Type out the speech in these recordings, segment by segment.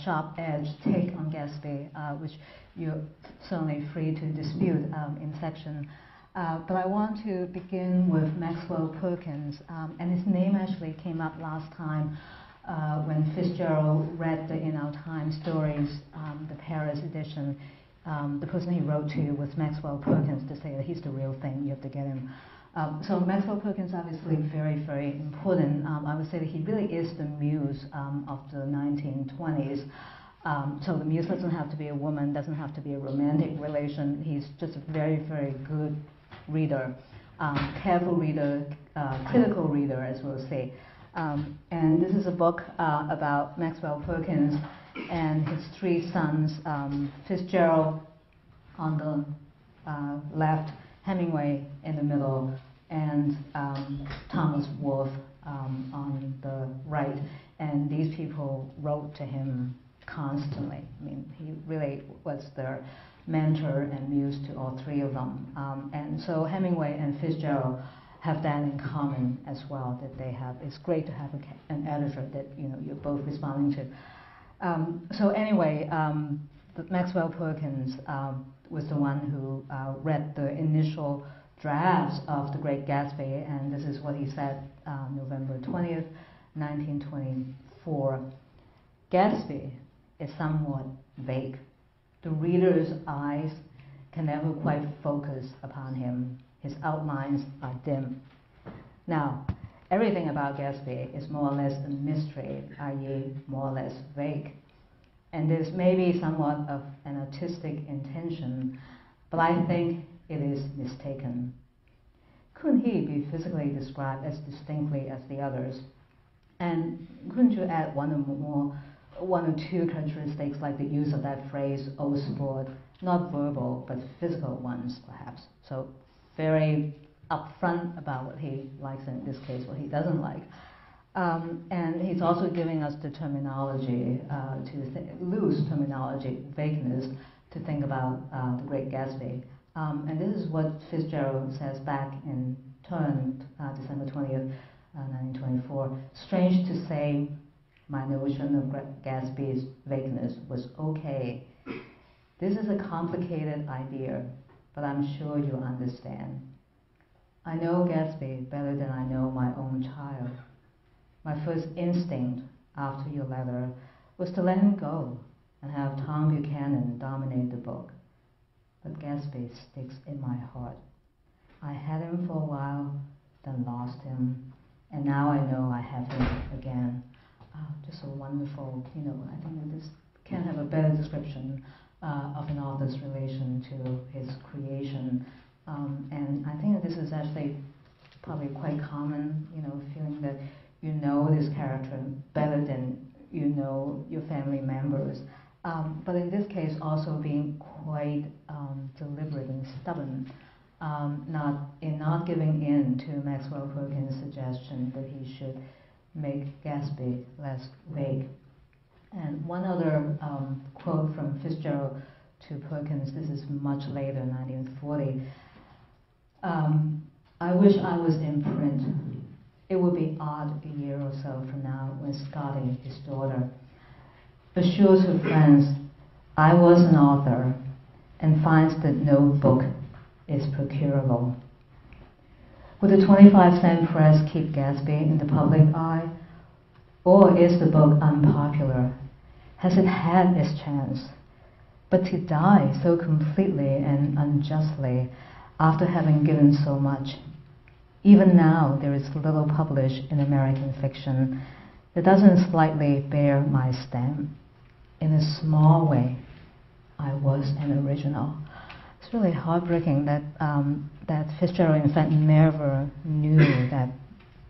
sharp-edged take on Gatsby, which you're certainly free to dispute in section. But I want to begin with Maxwell Perkins, and his name actually came up last time when Fitzgerald read the In Our Time stories, the Paris edition. The person he wrote to was Maxwell Perkins to say that he's the real thing, you have to get him. So Maxwell Perkins obviously very, very important. I would say that he really is the muse of the 1920s. So the muse doesn't have to be a woman, doesn't have to be a romantic relation. He's just a very, very good reader, careful reader, critical reader, as we'll say. And this is a book about Maxwell Perkins and his three sons, Fitzgerald on the left, Hemingway in the middle, and Thomas Wolfe on the right. And these people wrote to him constantly. I mean, he really was their mentor and muse to all three of them. And so Hemingway and Fitzgerald have that in common as well, that they have. It's great to have an editor that you're both responding to. So anyway, Maxwell Perkins was the one who read the initial drafts of The Great Gatsby, and this is what he said November 20th, 1924. Gatsby is somewhat vague. The reader's eyes can never quite focus upon him. His outlines are dim. Now, everything about Gatsby is more or less a mystery, i.e. more or less vague. And there's maybe somewhat of an artistic intention, but I think it is mistaken. Couldn't he be physically described as distinctly as the others? And couldn't you add one or two characteristics, like the use of that phrase, old sport, not verbal, but physical ones, perhaps? So very upfront about what he likes, and in this case, what he doesn't like. And he's also giving us the terminology, loose terminology, vagueness, to think about The Great Gatsby. And this is what Fitzgerald says back in turn, December 20th, 1924. Strange to say, my notion of Gatsby's vagueness was okay. This is a complicated idea, but I'm sure you'll understand. I know Gatsby better than I know my own child. My first instinct after your letter was to let him go and have Tom Buchanan dominate the book. But Gatsby sticks in my heart. I had him for a while, then lost him, and now I know I have him again. Just a wonderful, I think that this can't have a better description of an author's relation to his creation. And I think that this is actually probably quite common, feeling that you know this character better than you know your family members. But in this case, also being quite deliberate and stubborn, not giving in to Maxwell Perkins' suggestion that he should make Gatsby less vague. And one other quote from Fitzgerald to Perkins, this is much later, 1940. I wish I was in print. It would be odd a year or so from now when Scotty, his daughter, assures her friends I was an author and finds that no book is procurable. Would the 25-cent press keep Gatsby in the public eye? Or is the book unpopular? Has it had its chance? But to die so completely and unjustly after having given so much. Even now, there is little published in American fiction that doesn't slightly bear my stamp. In a small way, I was an original. It's really heartbreaking that that Fitzgerald, in fact, never knew that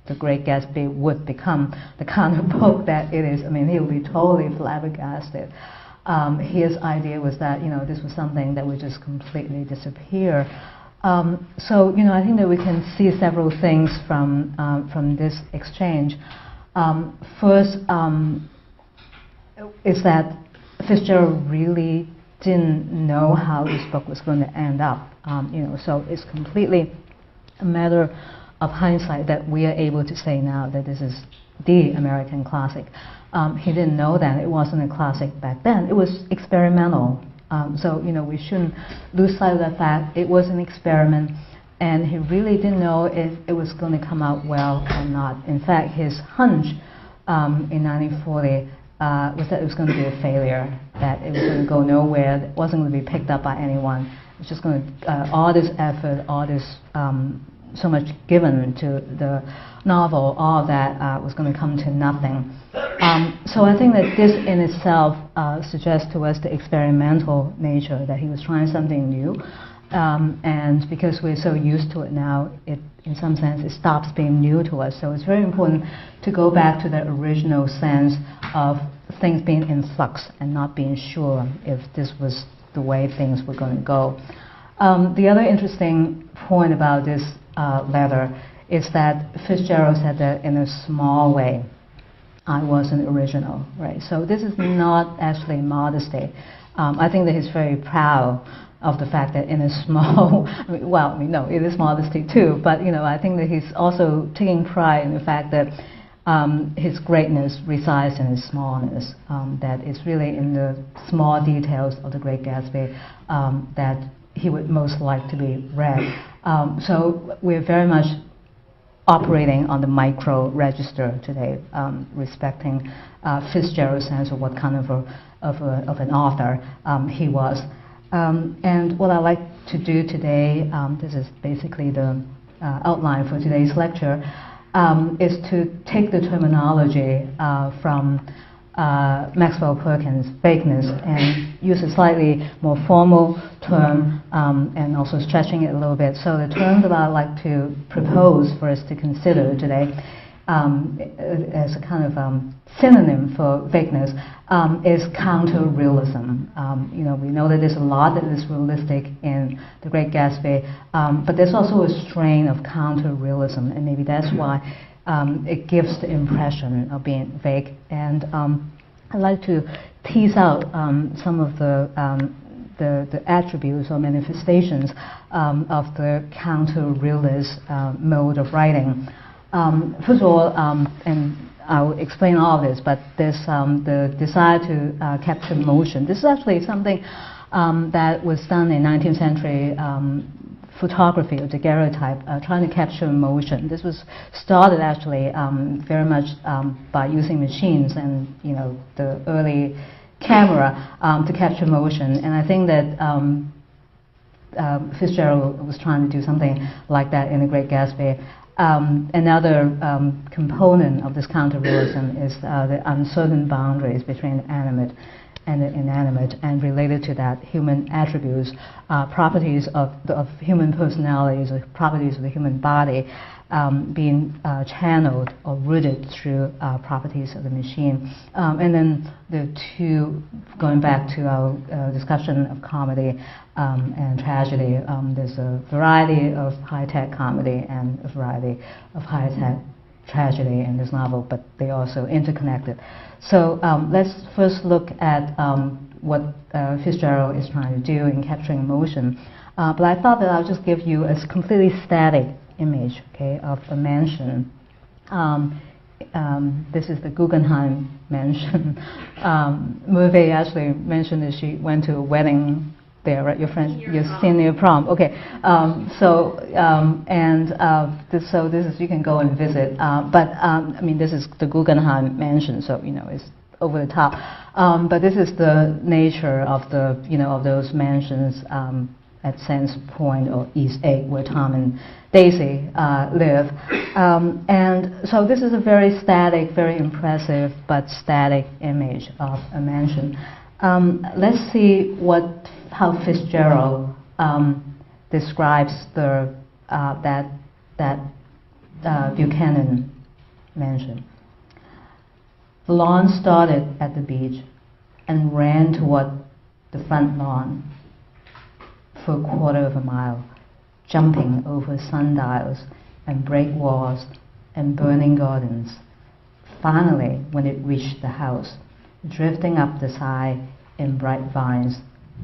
The Great Gatsby would become the kind of book that it is. I mean, he would be totally flabbergasted. His idea was that, this was something that would just completely disappear. So, I think that we can see several things from this exchange. First, is that Fitzgerald really didn't know how this book was going to end up. So it's completely a matter of hindsight that we are able to say now that this is the American classic. He didn't know that it wasn't a classic back then. It was experimental. So we shouldn't lose sight of the fact it was an experiment, and he really didn't know if it was going to come out well or not. In fact, his hunch in 1940 was that it was going to be a failure, that it was going to go nowhere, it wasn't going to be picked up by anyone. It was just going to, all this effort, all this, so much given to the novel, all of that was going to come to nothing. So I think that this in itself suggests to us the experimental nature, that he was trying something new. And because we're so used to it now, in some sense, it stops being new to us. So it's very important to go back to the original sense of things being in flux and not being sure if this was the way things were going to go. The other interesting point about this letter is that Fitzgerald said that in a small way, I wasn't original, right? So this is not actually modesty. I think that he's very proud of the fact that in a small, no, it is modesty too, but I think that he's also taking pride in the fact that his greatness resides in his smallness, that it's really in the small details of The Great Gatsby that he would most like to be read. So we're very much operating on the micro register today, respecting Fitzgerald's sense of what kind of an author he was. And what I like to do today, this is basically the outline for today's lecture, is to take the terminology from Maxwell Perkins' vagueness and use a slightly more formal term and also stretching it a little bit. So the term that I'd like to propose for us to consider today as a kind of synonym for vagueness is counter-realism. We know that there's a lot that is realistic in The Great Gatsby, but there's also a strain of counter-realism, and maybe that's why it gives the impression of being vague. And I'd like to tease out some of the attributes or manifestations of the counter-realist mode of writing. First of all, and I'll explain all of this, but there's the desire to capture motion. This is actually something that was done in 19th century photography of daguerreotype, trying to capture motion. This was started actually very much by using machines and the early camera to capture motion. And I think that Fitzgerald was trying to do something like that in The Great Gatsby. Another component of this counter-realism is the uncertain boundaries between the animate and the inanimate, and related to that, human attributes, properties of human personalities, or properties of the human body being channeled or rooted through properties of the machine. And then the two, going back to our discussion of comedy and tragedy, there's a variety of high-tech comedy and a variety of high-tech tragedy in this novel, but they also interconnected. So let's first look at what Fitzgerald is trying to do in capturing emotion. But I thought that I'll just give you a completely static image, okay, of a mansion. This is the Guggenheim mansion. Movie actually mentioned that she went to a wedding there, right? Your friend, your senior prom. Okay. So this is, you can go and visit. But I mean, this is the Guggenheim mansion, so it's over the top. But this is the nature of the of those mansions at Sands Point or East Egg, where Tom and Daisy live. And so this is a very static, very impressive, but static image of a mansion. Let's see how Fitzgerald describes that Buchanan mansion. The lawn started at the beach and ran toward the front lawn for a quarter of a mile, jumping over sundials and brick walls and burning gardens. Finally, when it reached the house, drifting up the side in bright vines,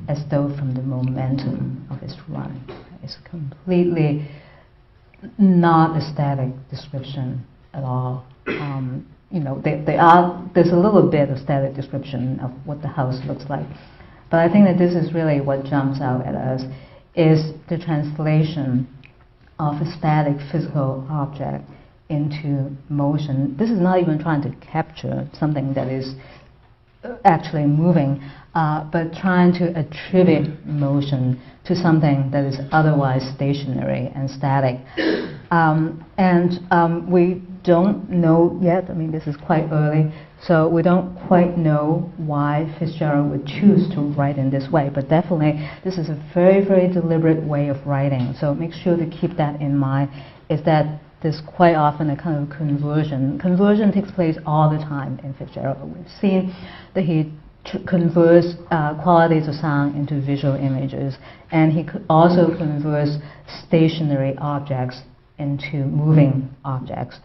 as though from the momentum of its run. It's completely not a static description at all. there's a little bit of static description of what the house looks like. But I think that this is really what jumps out at us, is the translation of a static physical object into motion. This is not even trying to capture something that is actually moving, but trying to attribute motion to something that is otherwise stationary and static. We don't know yet, I mean this is quite early, so we don't quite know why Fitzgerald would choose to write in this way, but definitely this is a very, very deliberate way of writing, so make sure to keep that in mind, is that there's quite often a kind of conversion. Conversion takes place all the time in Fitzgerald. We've seen that he converts qualities of sound into visual images, and he could also converts stationary objects into moving objects.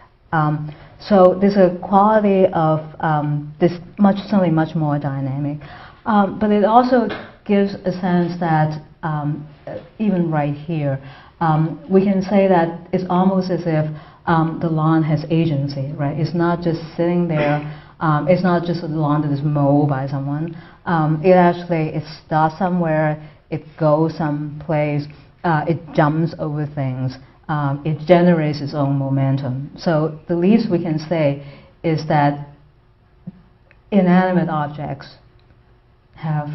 So there's a quality of this certainly much more dynamic, but it also gives a sense that even right here, we can say that it's almost as if the lawn has agency, right? It's not just sitting there. It's not just a lawn that is mowed by someone. It starts somewhere, it goes someplace, it jumps over things. It generates its own momentum. So the least we can say is that inanimate objects have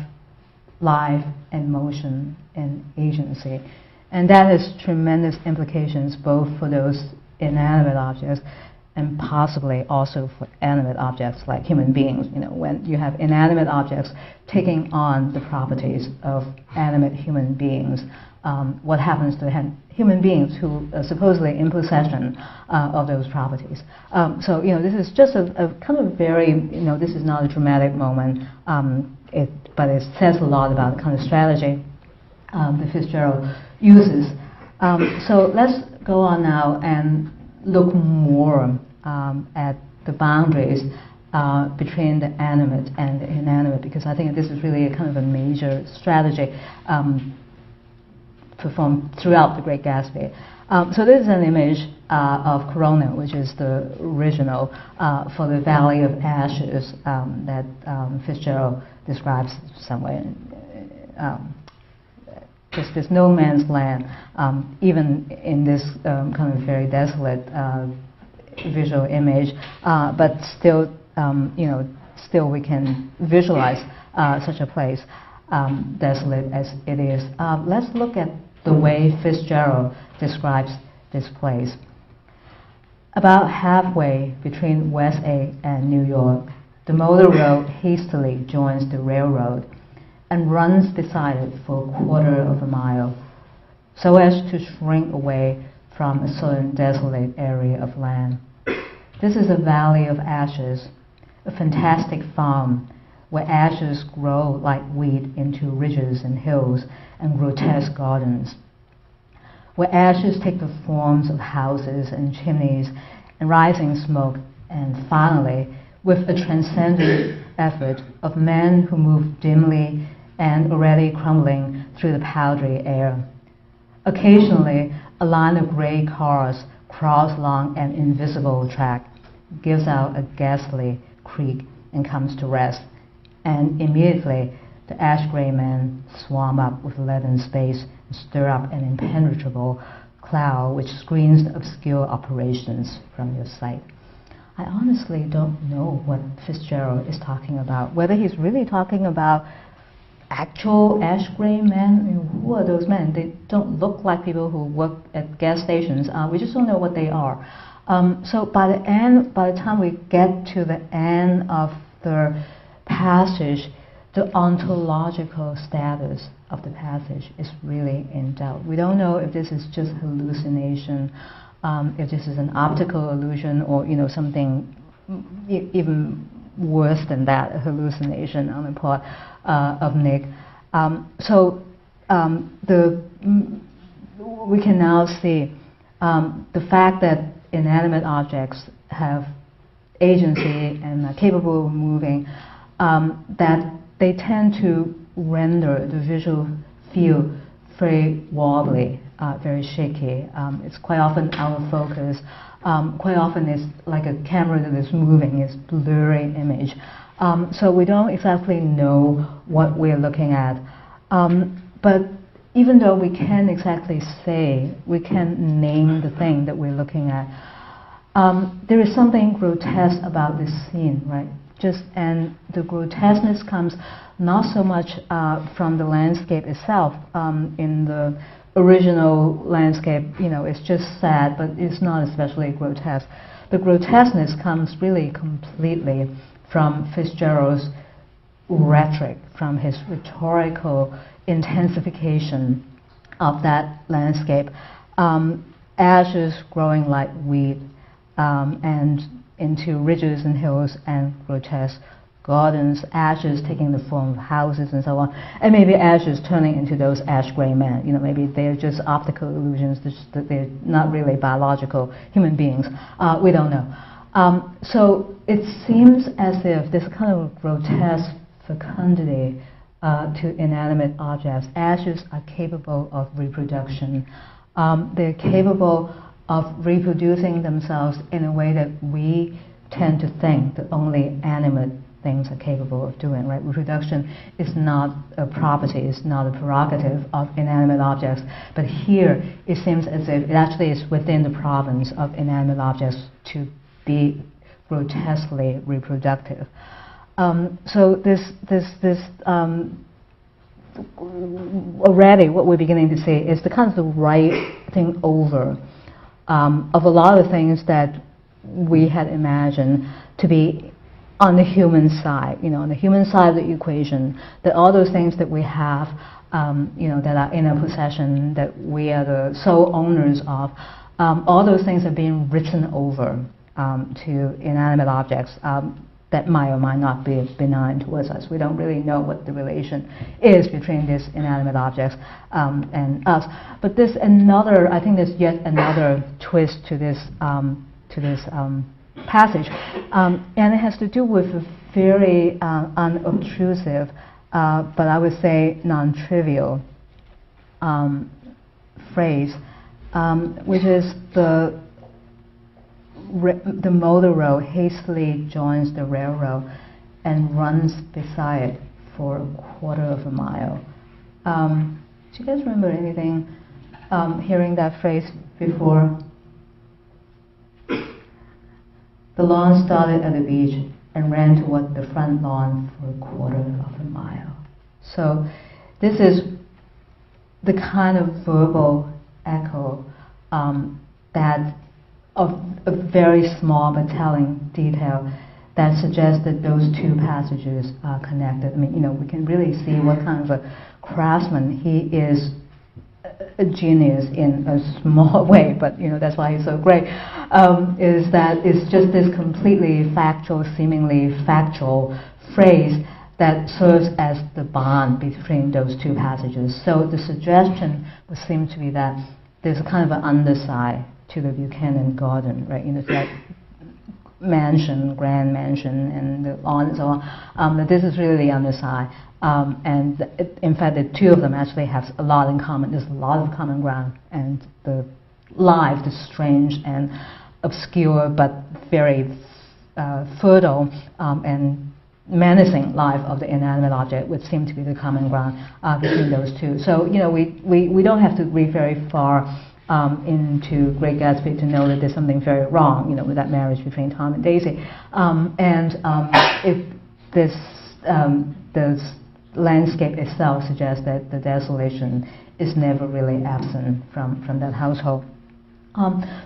life and motion and agency. And that has tremendous implications both for those inanimate objects and possibly also for animate objects like human beings. When you have inanimate objects taking on the properties of animate human beings, what happens to human beings who are supposedly in possession of those properties. So this is just a kind of very, this is not a dramatic moment, but it says a lot about the kind of strategy that Fitzgerald uses. So let's go on now and look more at the boundaries between the animate and the inanimate, because I think this is really a kind of a major strategy performed throughout The Great Gatsby. So this is an image of Corona, which is the original for the Valley of Ashes that Fitzgerald describes somewhere. There's no man's land, even in this kind of very desolate visual image, but still, still we can visualize such a place, desolate as it is. Let's look at the way Fitzgerald describes this place. About halfway between West Egg and New York, the motor road hastily joins the railroad and runs beside it for a quarter of a mile, so as to shrink away from a certain desolate area of land. This is a valley of ashes, a fantastic farm where ashes grow like wheat into ridges and hills and grotesque gardens, where ashes take the forms of houses and chimneys and rising smoke, and finally, with a transcendent effort of men who move dimly and already crumbling through the powdery air. Occasionally, a line of gray cars crawls along an invisible track, gives out a ghastly creak, and comes to rest. And immediately, the ash-gray men swarm up with leaden space and stir up an impenetrable cloud which screens the obscure operations from your sight. I honestly don't know what Fitzgerald is talking about, whether he's really talking about actual ash-gray men. I mean, who are those men? They don't look like people who work at gas stations. We just don't know what they are. So by the time we get to the end of the passage, the ontological status of the passage is really in doubt. We don't know if this is just hallucination, if this is an optical illusion, or something even worse than that, a hallucination on the part of Nick. We can now see the fact that inanimate objects have agency and are capable of moving, that they tend to render the visual field very wobbly, very shaky. It's quite often out of focus. quite often it's like a camera that is moving, it's blurry image. So we don't exactly know what we're looking at. But even though we can't exactly say, we can't name the thing that we're looking at, there is something grotesque about this scene, right? And the grotesqueness comes not so much from the landscape itself. In the original landscape, it's just sad, but it's not especially grotesque. The grotesqueness comes really completely from Fitzgerald's rhetoric, from his rhetorical intensification of that landscape. Ashes growing like wheat, and into ridges and hills and grotesque gardens, ashes taking the form of houses and so on, and maybe ashes turning into those ash-gray men. Maybe they're just optical illusions, that they're not really biological human beings. We don't know. So it seems as if this kind of grotesque fecundity to inanimate objects, ashes are capable of reproduction. They're capable of reproducing themselves in a way that we tend to think that only animate things are capable of doing, right? Reproduction is not a property, it's not a prerogative of inanimate objects, but here it seems as if it actually is within the province of inanimate objects to be grotesquely reproductive. So already what we're beginning to see is the kind of the right thing over of a lot of things that we had imagined to be on the human side, on the human side of the equation, that all those things that we have, that are in our possession, that we are the sole owners of, all those things are being written over to inanimate objects that might or might not be benign towards us. We don't really know what the relation is between these inanimate objects and us. But I think there's yet another twist to this passage, and it has to do with a very unobtrusive, but I would say non-trivial phrase, which is the motor road hastily joins the railroad and runs beside it for a quarter of a mile. Do you guys remember anything hearing that phrase before? The lawn started at the beach and ran toward the front lawn for a quarter of a mile. So this is the kind of verbal echo that of a very small but telling detail that suggests that those two passages are connected. I mean, we can really see what kind of a craftsman he is. A genius in a small way, but that's why he's so great, is that it's just this completely factual, seemingly factual phrase that serves as the bond between those two passages. So the suggestion would seem to be that there's a kind of an underside to the Buchanan garden, right? It's like mansion, grand mansion, and the on and so on. That this is really the underside. And in fact, the two of them actually have a lot in common. There's a lot of common ground, and the life, the strange and obscure but very fertile and menacing life of the inanimate object would seem to be the common ground between those two. So we don't have to read very far into Great Gatsby to know that there's something very wrong, with that marriage between Tom and Daisy. If this the landscape itself suggests that the desolation is never really absent from that household.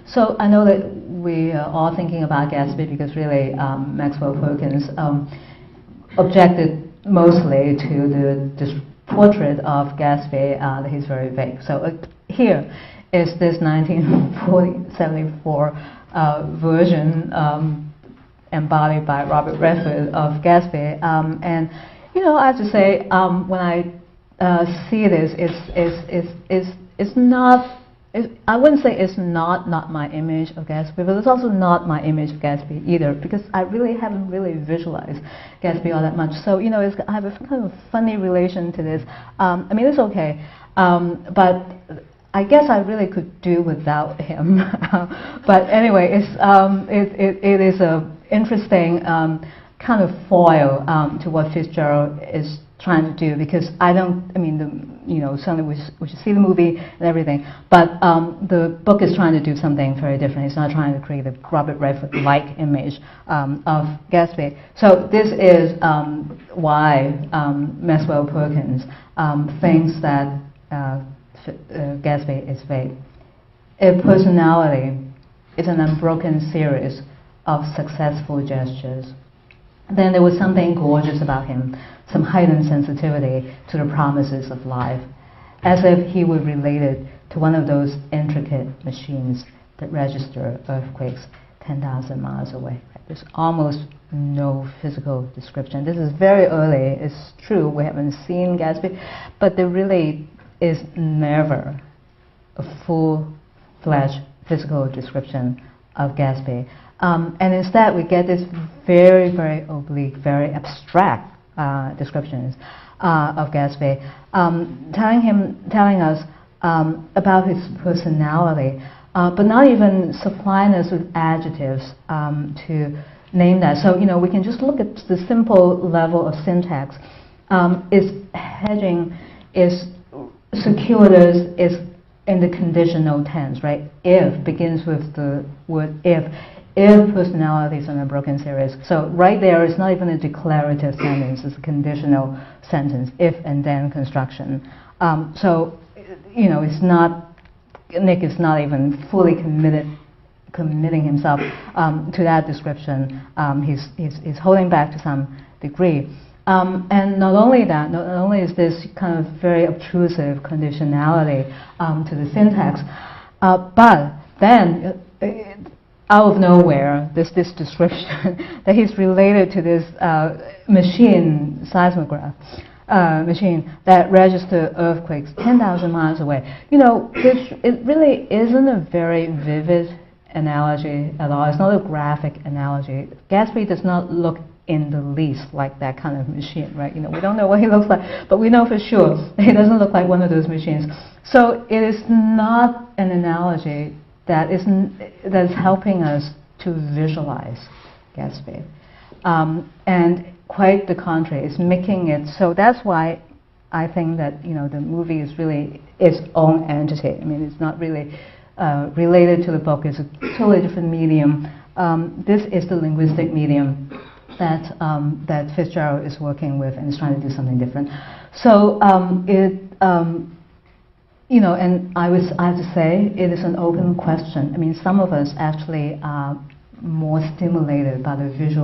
So I know that we are all thinking about Gatsby because really Maxwell Perkins objected mostly to this portrait of Gatsby that he's very vague. So here is this 1974 version embodied by Robert Redford of Gatsby, and I have to say, when I see this, it's not. I wouldn't say it's not my image of Gatsby, but it's also not my image of Gatsby either, because I really haven't really visualized Gatsby all that much. So I have a kind of funny relation to this. It's okay, but I guess I really could do without him. But anyway, it is a interesting kind of foil to what Fitzgerald is trying to do, because certainly we should see the movie and everything, but the book is trying to do something very different. It's not trying to create a Robert Redford-like image of Gatsby. So this is why Maxwell Perkins thinks that Gatsby is fake. A personality is an unbroken series of successful gestures. Then there was something gorgeous about him, some heightened sensitivity to the promises of life, as if he were related to one of those intricate machines that register earthquakes 10,000 miles away. There's almost no physical description. This is very early. It's true, we haven't seen Gatsby, but there really is never a full-fledged physical description of Gatsby. And instead, we get this very, very oblique, very abstract descriptions of Gatsby, telling us about his personality, but not even supplying us with adjectives to name that. So, we can just look at the simple level of syntax. Is hedging, is circuitous, is in the conditional tense, right? If begins with the word if personalities in a broken series. So right there, it's not even a declarative sentence, it's a conditional sentence, if and then construction. So, it's not, Nick is not even fully committing himself to that description. He's holding back to some degree. And not only that, not only is this kind of very obtrusive conditionality to the syntax, but then out of nowhere, this description that he's related to this machine, seismograph machine that registers earthquakes 10,000 miles away. It really isn't a very vivid analogy at all. It's not a graphic analogy. Gatsby does not look in the least like that kind of machine, right? We don't know what he looks like, but we know for sure he doesn't look like one of those machines. So it is not an analogy that is helping us to visualize Gatsby. And quite the contrary, it's making it so. That's why I think that the movie is really its own entity. It's not really related to the book. It's a totally different medium. This is the linguistic medium that Fitzgerald is working with and is trying to do something different. So and I have to say, it is an open question. Some of us actually are more stimulated by the visual